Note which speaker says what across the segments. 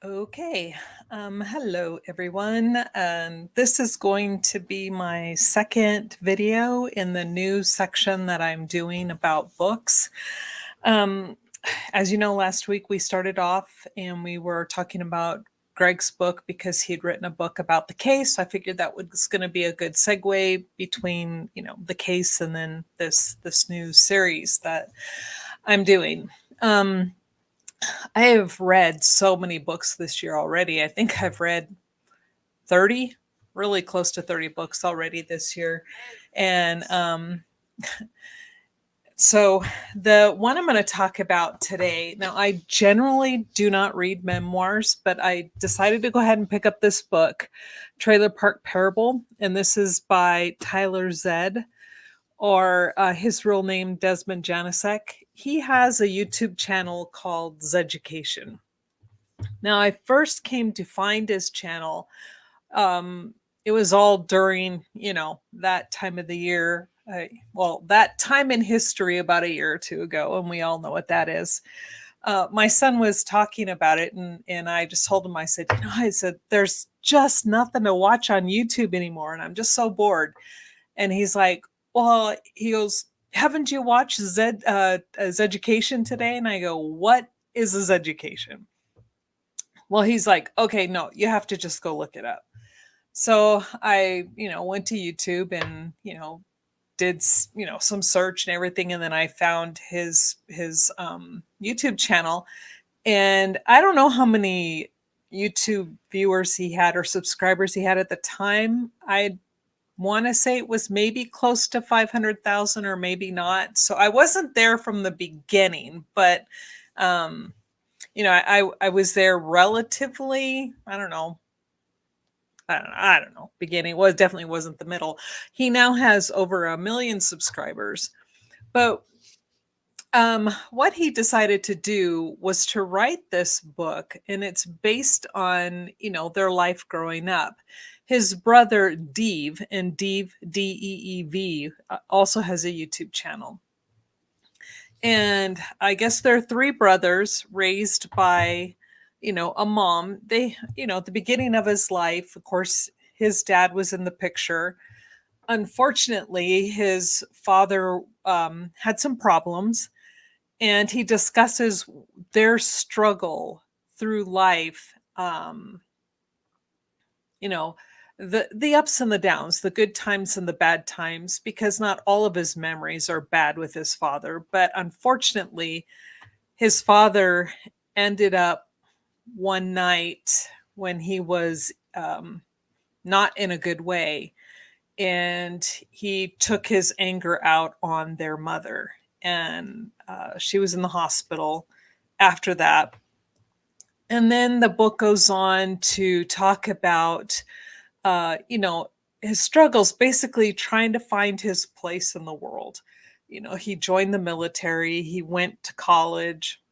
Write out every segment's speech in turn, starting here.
Speaker 1: Okay. Hello, everyone. This is going to be my second video in the new section that I'm doing about books. Um, as you know, last week we started off and we were talking about Greg's book because he'd written a book about the case. So I figured that was going to be a good segue between, the case and then this new series that I'm doing. Um, I have read so many books this year already. I think I've read 30, really close to 30 books already this year. And so the one I'm going to talk about today, now I generally do not read memoirs, but I decided to go ahead and pick up this book, Trailer Park Parable. And this is by Tyler Zed, or his real name, Desmond Janasek. He has a YouTube channel called Zeducation. Now, I first came to find his channel. It was all during, that time of the year. That time in history about a year or two ago, and we all know what that is. My son was talking about it, and I just told him, I said, there's just nothing to watch on YouTube anymore, and I'm just so bored. And he's like, well, he goes, haven't you watched Zeducation today? And I go, what is a Zeducation? Well, he's like, okay, no, you have to just go look it up. So I, went to YouTube and, did, some search and everything. And then I found his YouTube channel. And I don't know how many YouTube viewers he had or subscribers he had at the time. I want to say it was maybe close to 500,000 or maybe not. So I wasn't there from the beginning, but, I was there relatively, I don't know, beginning. Well, it definitely wasn't the middle. He now has over 1 million subscribers. But what he decided to do was to write this book, and it's based on, their life growing up. His brother Deev, and Deev, Deev, also has a YouTube channel. And I guess they're three brothers raised by, a mom. They, at the beginning of his life, of course, his dad was in the picture. Unfortunately, his father had some problems, and he discusses their struggle through life. You know, the ups and the downs, the good times and the bad times, because not all of his memories are bad with his father, but unfortunately, his father ended up one night when he was not in a good way, and he took his anger out on their mother, and she was in the hospital after that. And then the book goes on to talk about his struggles, basically trying to find his place in the world. He joined the military, he went to college,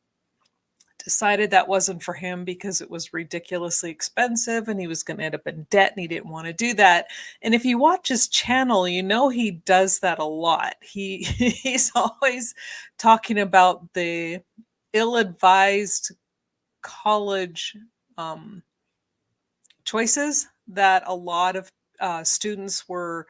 Speaker 1: decided that wasn't for him because it was ridiculously expensive and he was going to end up in debt, and he didn't want to do that. And if you watch his channel, he does that a lot. He's always talking about the ill-advised college choices that a lot of students were,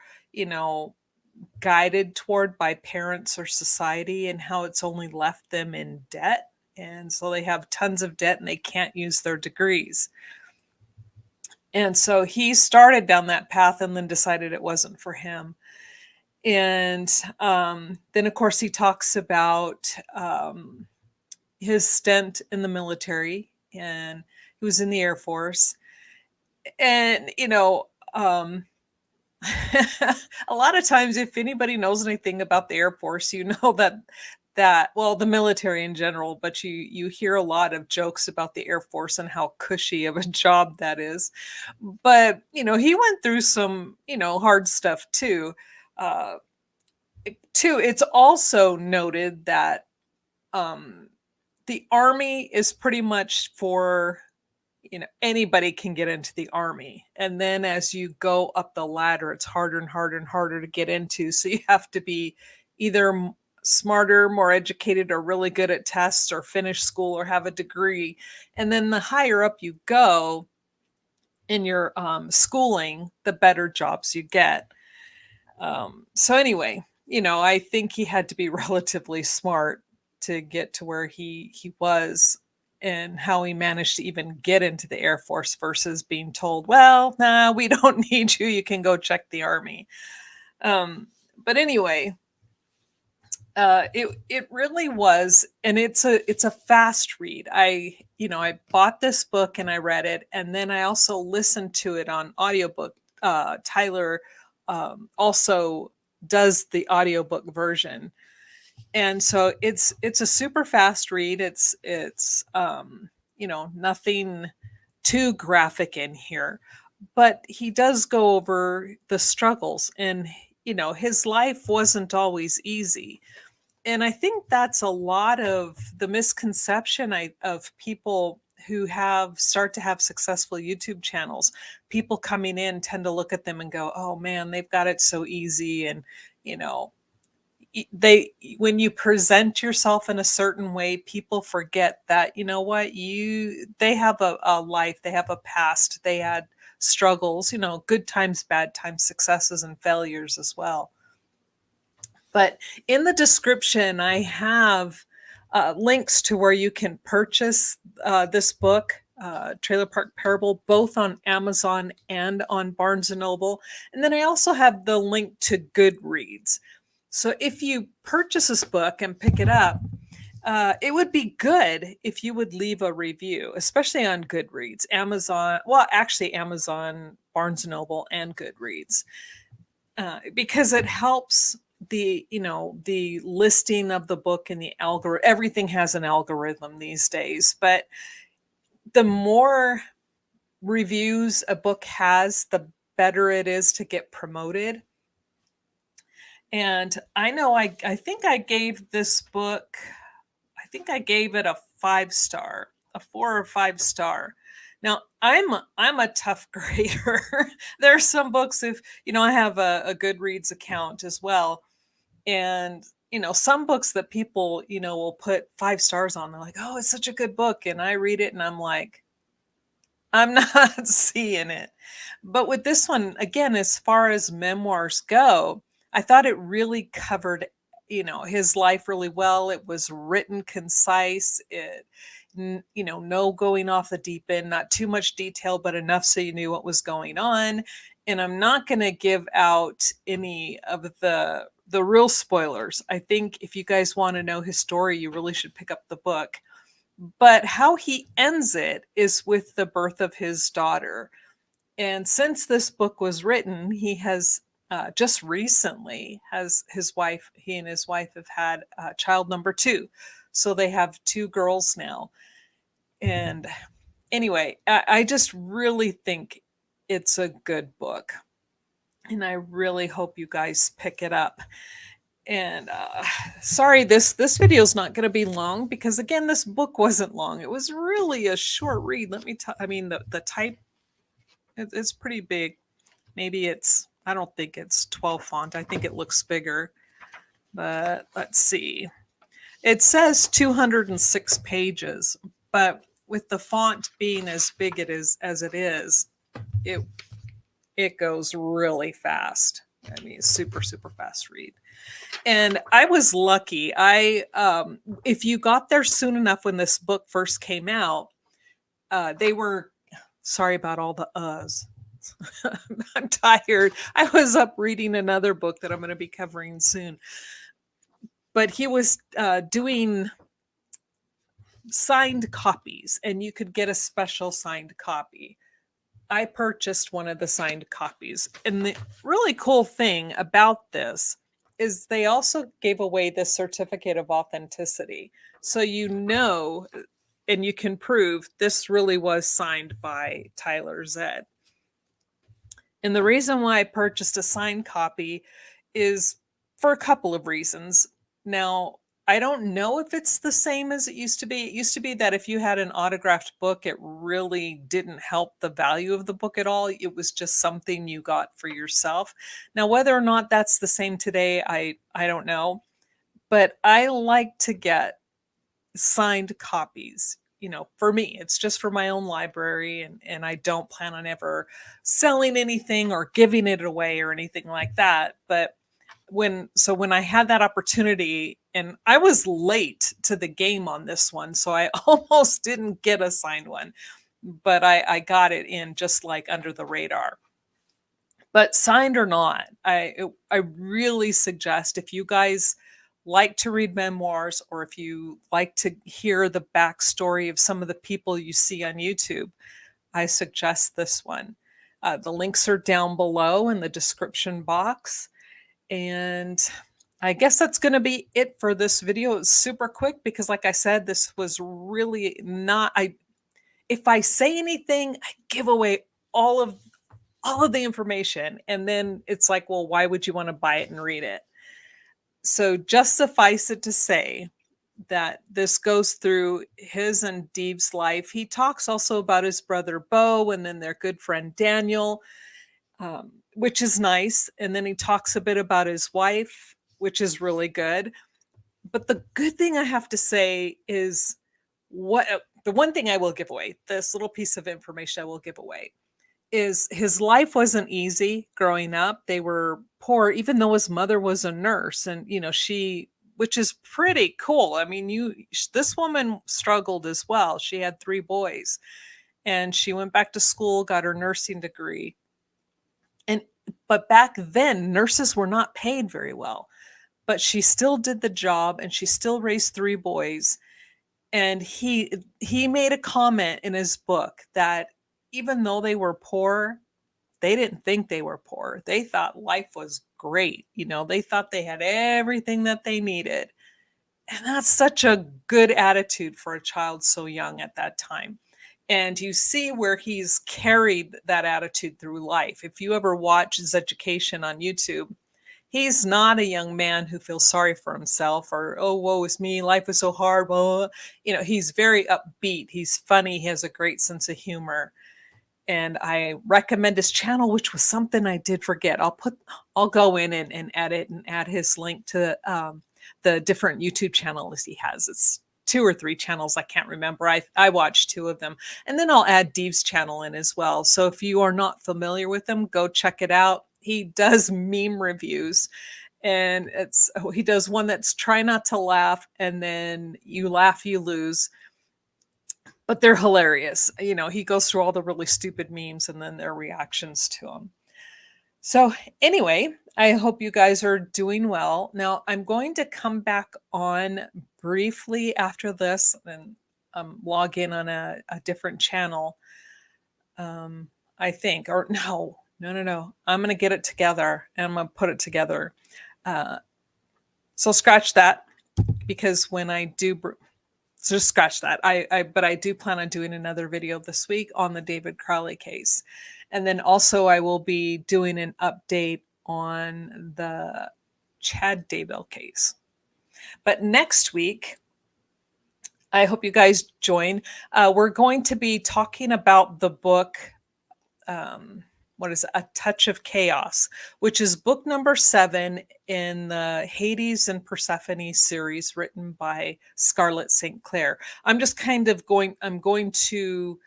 Speaker 1: guided toward by parents or society, and how it's only left them in debt. And so they have tons of debt and they can't use their degrees. And so he started down that path and then decided it wasn't for him. And then, of course, he talks about his stint in the military, and he was in the Air Force. And, a lot of times, if anybody knows anything about the Air Force, well, the military in general, but you hear a lot of jokes about the Air Force and how cushy of a job that is. But he went through some hard stuff too. It's also noted that the Army is pretty much for, anybody can get into the Army. And then as you go up the ladder, it's harder and harder and harder to get into. So you have to be either smarter, more educated, or really good at tests, or finish school, or have a degree. And then the higher up you go in your schooling, the better jobs you get. So anyway, I think he had to be relatively smart to get to where he was, and how he managed to even get into the Air Force versus being told, well, nah, we don't need you. You can go check the Army. But anyway, it really was, and it's a fast read. I bought this book and I read it, and then I also listened to it on audiobook. Tyler also does the audiobook version, and so it's a super fast read. It's nothing too graphic in here, but he does go over the struggles, and his life wasn't always easy. And I think that's a lot of the misconception of people who start to have successful YouTube channels. People coming in tend to look at them and go, "Oh man, they've got it so easy." And you know, they when you present yourself in a certain way, people forget that what they have a life, they have a past, they had struggles, good times, bad times, successes, and failures as well. But in the description, I have links to where you can purchase this book, Trailer Park Parable, both on Amazon and on Barnes and Noble. And then I also have the link to Goodreads. So if you purchase this book and pick it up, it would be good if you would leave a review, especially on Goodreads, Amazon, Barnes and Noble, and Goodreads, because it helps the listing of the book and the algorithm. Everything has an algorithm these days, but the more reviews a book has, the better it is to get promoted. And I know I think I gave this book, I think I gave it a 5-star, a 4 or 5-star. Now I'm a tough grader. There are some books, if I have a Goodreads account as well, and some books that people will put 5 stars on. They're like, oh, it's such a good book, and I read it and I'm like, I'm not seeing it. But with this one, again, as far as memoirs go, I thought it really covered, his life really well. It was written concise. No going off the deep end, not too much detail, but enough so you knew what was going on. And I'm not going to give out any of the real spoilers. I think if you guys want to know his story, you really should pick up the book. But how he ends it is with the birth of his daughter. And since this book was written, he has just recently he and his wife have had child number 2. So they have 2 girls now. And anyway, I just really think it's a good book. And I really hope you guys pick it up. And sorry, this video is not going to be long, because again, this book wasn't long. It was really a short read. Let me tell. I mean, the type, it's pretty big. Maybe I don't think it's 12 font. I think it looks bigger. But let's see. It says 206 pages, but with the font being as big as it is, it goes really fast. I mean, super, super fast read. And I was lucky. If you got there soon enough when this book first came out, they were, sorry about all the uhs. I'm tired. I was up reading another book that I'm going to be covering soon. But he was doing signed copies, and you could get a special signed copy. I purchased one of the signed copies. And the really cool thing about this is they also gave away the certificate of authenticity. So and you can prove this really was signed by Tyler Zed. And the reason why I purchased a signed copy is for a couple of reasons. Now, I don't know if it's the same as it used to be. It used to be that if you had an autographed book, it really didn't help the value of the book at all. It was just something you got for yourself. Now, whether or not that's the same today, I don't know. but I like to get signed copies. For me, it's just for my own library, and I don't plan on ever selling anything or giving it away or anything like that. But when I had that opportunity, and I was late to the game on this one, so I almost didn't get a signed one, but I got it in just like under the radar. But signed or not, I really suggest, if you guys like to read memoirs, or if you like to hear the backstory of some of the people you see on YouTube, I suggest this one. The links are down below in the description box. And I guess that's going to be it for this video. It's super quick because, like I said, this was really not. If I say anything, I give away all of all of the information, and then it's like, well, why would you want to buy it and read it? So just suffice it to say that this goes through his and Deev's life. He talks also about his brother Bo, and then their good friend Daniel, which is nice. And then he talks a bit about his wife, which is really good. But the good thing I have to say is, what the one thing I will give away, this little piece of information I will give away, is his life wasn't easy growing up. They were poor, even though his mother was a nurse, and which is pretty cool. I mean, this woman struggled as well. She had 3 boys, and she went back to school, got her nursing degree. But back then, nurses were not paid very well, but she still did the job, and she still raised 3 boys. And he made a comment in his book that even though they were poor, they didn't think they were poor. They thought life was great. They thought they had everything that they needed. And that's such a good attitude for a child so young at that time. And you see where he's carried that attitude through life. If you ever watch Zeducation on YouTube, he's not a young man who feels sorry for himself, or, oh, woe is me, life is so hard. Well, he's very upbeat. He's funny. He has a great sense of humor. And I recommend his channel, which was something I did forget. I'll go in and edit and add his link to the different YouTube channels he has. It's 2 or 3 channels. I can't remember. I watched 2 of them. And then I'll add Deev's channel in as well. So if you are not familiar with him, go check it out. He does meme reviews, and he does one that's try not to laugh, and then you laugh, you lose. But they're hilarious. He goes through all the really stupid memes and then their reactions to them. So anyway, I hope you guys are doing well. Now, I'm going to come back on briefly after this and log in on a different channel, I think. Or no. I'm going to get it together, and I'm going to put it together. So scratch that, because when I do... So just scratch that. But I do plan on doing another video this week on the David Crowley case. And then also I will be doing an update on the Chad Daybell case. But next week, I hope you guys join. We're going to be talking about the book, what is it? A Touch of Chaos, which is book number 7 in the Hades and Persephone series, written by Scarlett St. Clair. I'm going to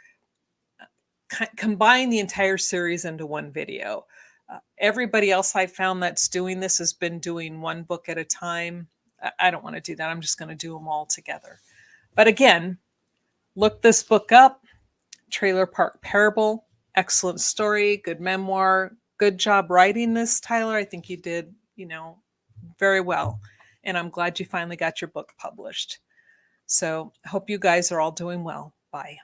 Speaker 1: combine the entire series into one video. Everybody else I found that's doing this has been doing one book at a time. I don't want to do that. I'm just going to do them all together. But again, look this book up, Trailer Park Parable. Excellent story, good memoir, good job writing this, Tyler. I think you did, very well. And I'm glad you finally got your book published. So I hope you guys are all doing well. Bye.